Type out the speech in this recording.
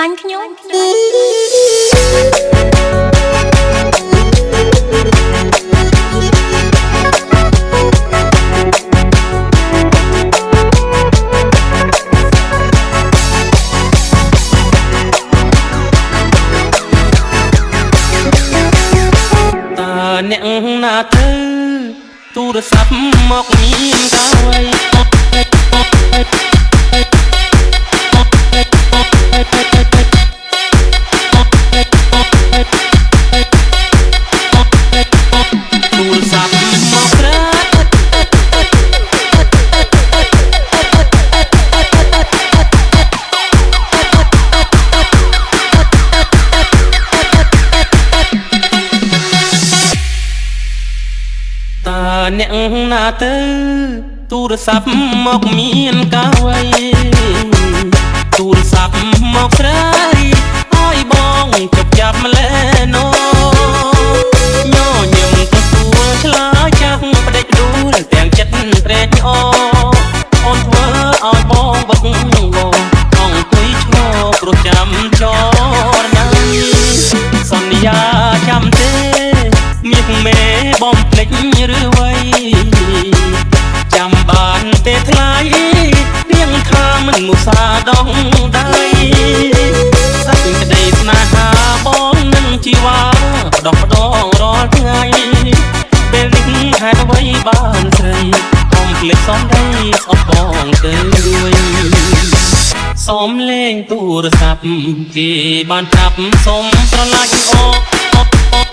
ឡាញ់ខ្ញុំអ្នកណាទៅទូរស័ព្ទមកមានកាវៃទូរស័ព្ទមកក្រាអ្នកណាទៅទូរស័ព្ទមកមានកាវៃទូរស័ព្ទមកស្រីឲ្យបងជប់ចាប់ម្លេណូញញឹមទទួលឆ្លើយចាស់ផ្ដេចដួលទាំងចិត្តត្រេកអរអូនធ្វើឲ្យបងវឹកវរអង្គុយឈរព្រោះចាំចរណៃសន្យាចាំទេមាសមេបំភ្លេចឬវ័យចាំបានទេថ្លៃនាងថាមិនមុសាដងដៃសេចក្តីស្នេហាបងនឹងជីវ៉ាផ្ដោះផ្ដងរាល់ថ្ងៃពេលនេះហេតុអ្វីបានស្រីកុំភ្លេចសំដីស្អប់បងទៅវិញសូមលេងទូរស័ព្ទគេបានចាប់សូមស្រឡាញ់អូ